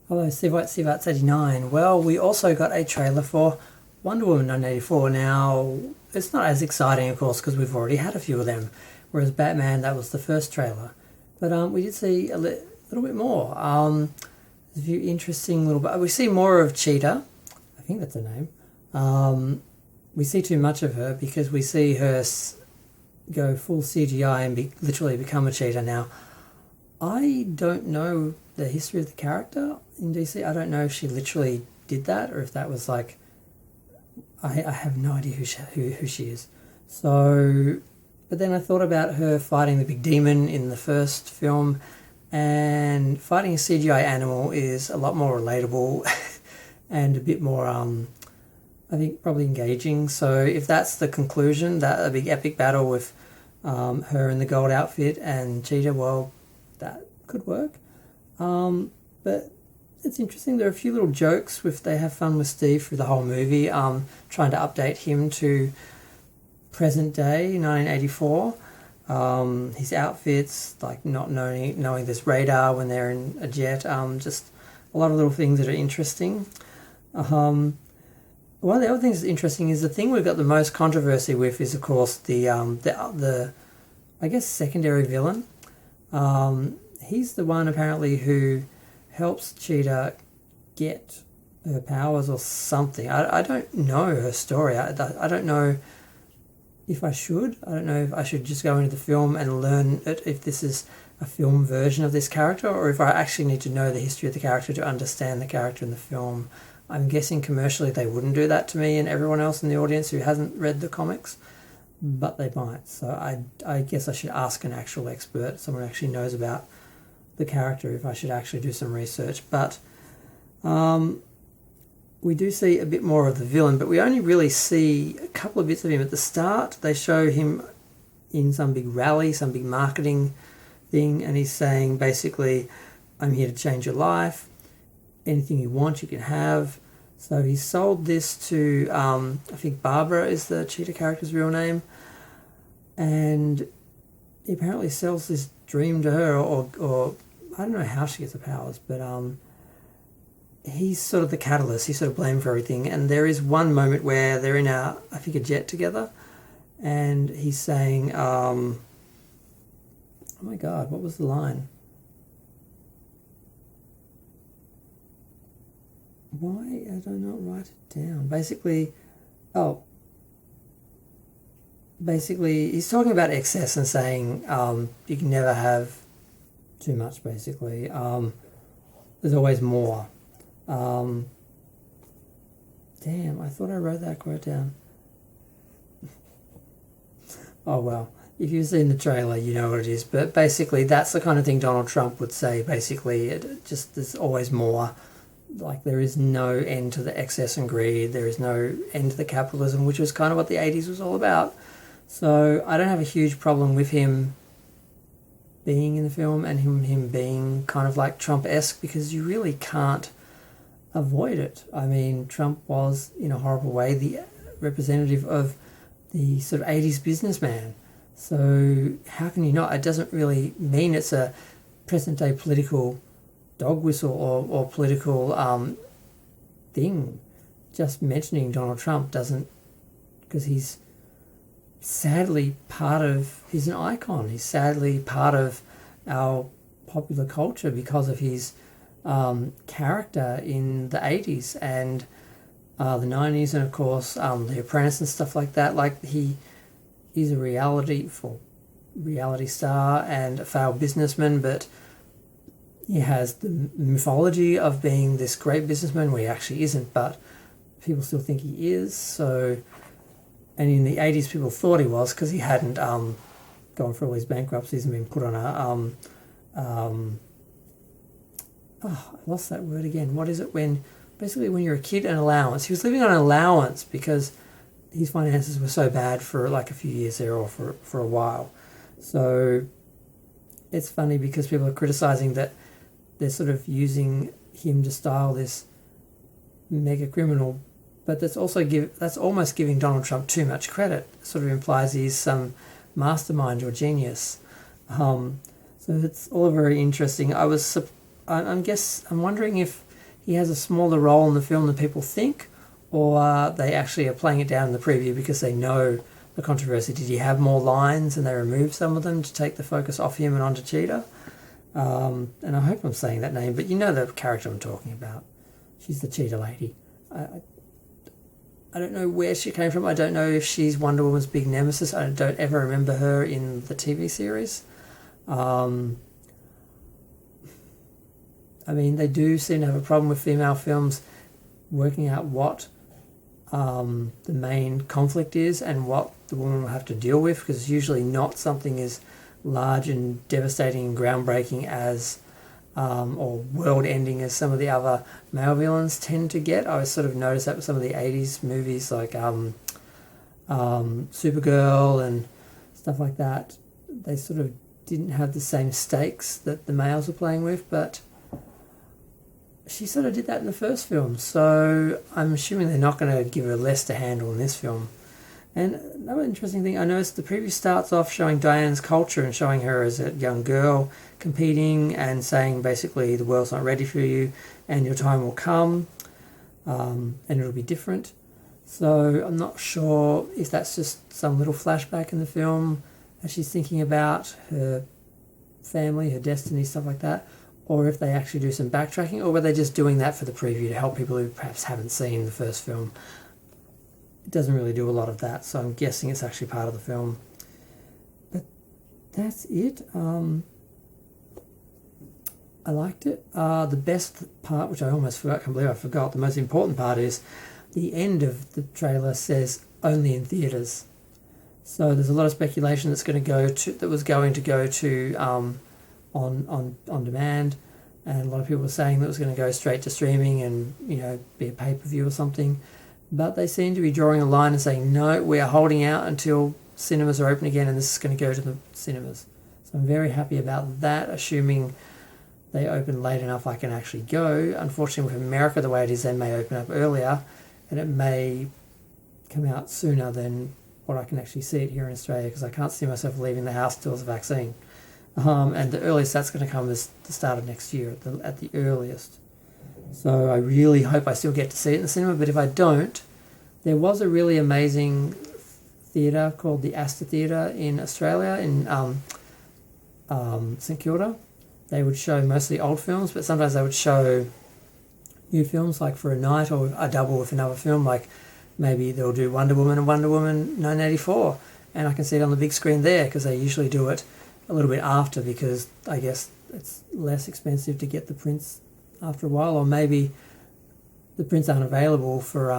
Hello, Sivarts 89. Well, we also got a trailer for Wonder Woman 1984. Now, it's not as exciting, of course, because we've already had a few of them. Whereas Batman, that was the first trailer. But we did see a little bit more. There's a few interesting little... We see more of Cheetah. I think that's her name. We see too much of her because we see her go full CGI and literally become a cheetah now. I don't know the history of the character in DC. I don't know if she literally did that or if that was like... I have no idea who she is. So, but then I thought about her fighting the big demon in the first film, and fighting a CGI animal is a lot more relatable and a bit more, I think, probably engaging. So if that's the conclusion, that a big epic battle with her in the gold outfit and Cheetah, well, that could work. But it's interesting. There are a few little jokes with they have fun with Steve through the whole movie, trying to update him to present day 1984. His outfits, like not knowing there's radar when they're in a jet. Just a lot of little things that are interesting. One of the other things that's interesting is the thing we've got the most controversy with is, of course, the I guess secondary villain. He's the one apparently who helps Cheetah get her powers or something. I don't know her story. I don't know if I should. I don't know if I should just go into the film and learn it, if this is a film version of this character, or if I actually need to know the history of the character to understand the character in the film. I'm guessing commercially they wouldn't do that to me and everyone else in the audience who hasn't read the comics, but they might. So I guess I should ask an actual expert, someone who actually knows about the character, if I should actually do some research. But we do see a bit more of the villain, but we only really see a couple of bits of him at the start. They show him in some big rally, some big marketing thing, and he's saying basically, I'm here to change your life. Anything you want, you can have. So he sold this to, I think Barbara is the Cheetah character's real name, and he apparently sells this dream to her, or I don't know how she gets the powers, but he's sort of the catalyst. He's sort of blamed for everything. And there is one moment where they're in I think a jet together, and he's saying, oh my God, what was the line? Why I do not write it down? Basically, he's talking about excess and saying you can never have too much, basically. There's always more. Damn, I thought I wrote that quote down. Oh well, if you've seen the trailer, you know what it is. But basically, that's the kind of thing Donald Trump would say. Basically, there's always more. Like, there is no end to the excess and greed. There is no end to the capitalism, which was kind of what the 80s was all about. So I don't have a huge problem with him being in the film and him being kind of like Trump-esque, because you really can't avoid it. I mean, Trump was, in a horrible way, the representative of the sort of 80s businessman. So how can you not? It doesn't really mean it's a present-day political dog whistle or political thing. Just mentioning Donald Trump doesn't, because he's sadly he's an icon. He's sadly part of our popular culture because of his character in the 80s and the 90s, and of course The Apprentice and stuff like that. Like, he's a reality star and a failed businessman, but he has the mythology of being this great businessman where he actually isn't, but people still think he is. So, and in the 80s people thought he was, because he hadn't gone through all his bankruptcies and been put on I lost that word again. What is it when you're a kid, an allowance? He was living on an allowance because his finances were so bad for like a few years there, or for a while. So it's funny because people are criticizing that they're sort of using him to style this mega criminal, but that's almost giving Donald Trump too much credit. It sort of implies he's some mastermind or genius. So it's all very interesting. I'm wondering if he has a smaller role in the film than people think, or they actually are playing it down in the preview because they know the controversy. Did he have more lines and they removed some of them to take the focus off him and onto Cheetah? And I hope I'm saying that name, but you know the character I'm talking about. She's the Cheetah lady. I don't know where she came from. I don't know if she's Wonder Woman's big nemesis. I don't ever remember her in the TV series. I mean, they do seem to have a problem with female films working out what the main conflict is and what the woman will have to deal with, because it's usually not something as large and devastating and groundbreaking as or world-ending as some of the other male villains tend to get. I sort of noticed that with some of the 80s movies like Supergirl and stuff like that. They sort of didn't have the same stakes that the males were playing with, but she sort of did that in the first film, so I'm assuming they're not going to give her less to handle in this film. And another interesting thing, I noticed the preview starts off showing Diana's culture and showing her as a young girl competing and saying basically the world's not ready for you and your time will come and it'll be different. So I'm not sure if that's just some little flashback in the film as she's thinking about her family, her destiny, stuff like that, or if they actually do some backtracking, or were they just doing that for the preview to help people who perhaps haven't seen the first film. It doesn't really do a lot of that, so I'm guessing it's actually part of the film. But that's it. I liked it. The best part, which I almost forgot, I can't believe I forgot, the most important part is the end of the trailer says only in theatres. So there's a lot of speculation that was going to go to on demand, and a lot of people were saying that it was going to go straight to streaming and be a pay-per-view or something. But they seem to be drawing a line and saying, no, we are holding out until cinemas are open again and this is going to go to the cinemas. So I'm very happy about that, assuming they open late enough I can actually go. Unfortunately, with America the way it is, they may open up earlier and it may come out sooner than what I can actually see it here in Australia, because I can't see myself leaving the house till there's a vaccine. And the earliest that's going to come is the start of next year at the earliest. So I really hope I still get to see it in the cinema, but if I don't, there was a really amazing theatre called the Astor Theatre in Australia, in St Kilda. They would show mostly old films, but sometimes they would show new films, like for a night, or a double with another film, like maybe they'll do Wonder Woman and Wonder Woman 1984, and I can see it on the big screen there, because they usually do it a little bit after, because I guess it's less expensive to get the prints after a while, or maybe the prints aren't available for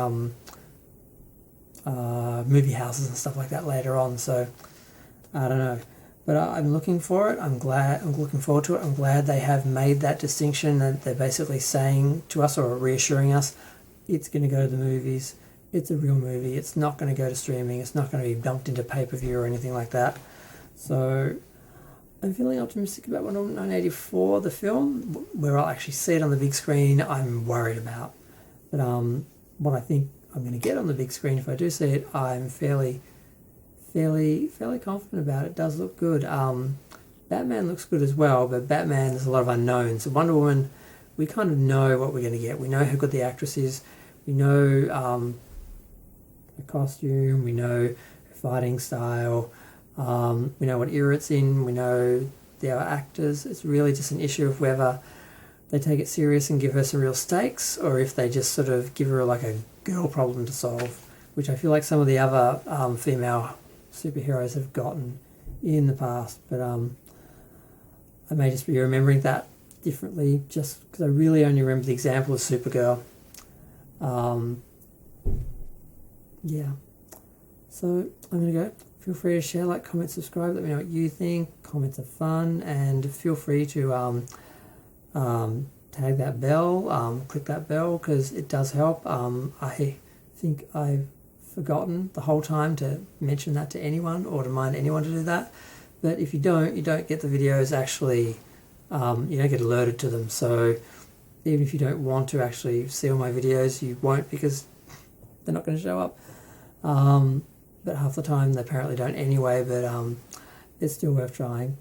movie houses and stuff like that later on, so I don't know. But I'm looking for it. I'm looking forward to it. I'm glad they have made that distinction, that they're basically saying to us, or reassuring us, it's going to go to the movies. It's a real movie. It's not going to go to streaming. It's not going to be dumped into pay-per-view or anything like that. So I'm feeling optimistic about Wonder Woman 1984, the film. Where I'll actually see it on the big screen, I'm worried about. But what I think I'm going to get on the big screen, if I do see it, I'm fairly confident about. It does look good. Batman looks good as well, but Batman, there's a lot of unknowns. So Wonder Woman, we kind of know what we're going to get. We know how good the actress is. We know her costume. We know her fighting style. We know what era it's in. We know the other actors. It's really just an issue of whether they take it serious and give her some real stakes, or if they just sort of give her like a girl problem to solve, which I feel like some of the other female superheroes have gotten in the past. But I may just be remembering that differently, just because I really only remember the example of Supergirl. Yeah. So I'm going to go. Feel free to share, like, comment, subscribe. Let me know what you think. Comments are fun, and feel free to tag that bell, click that bell, because it does help. I think I've forgotten the whole time to mention that to anyone, or to remind anyone to do that. But if you don't get the videos actually, you don't get alerted to them. So even if you don't want to actually see all my videos, you won't, because they're not going to show up. But half the time they apparently don't anyway, but it's still worth trying.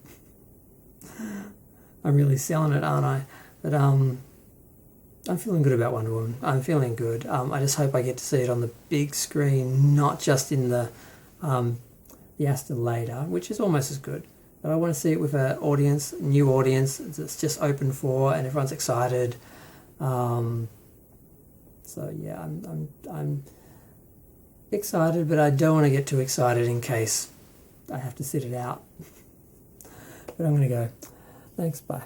I'm really selling it, aren't I? But I'm feeling good about Wonder Woman. I'm feeling good. I just hope I get to see it on the big screen, not just in the Aston later, which is almost as good. But I want to see it with an audience, new audience that's just open for, and everyone's excited. So yeah, I'm excited, but I don't want to get too excited in case I have to sit it out. But I'm going to go. Thanks, bye.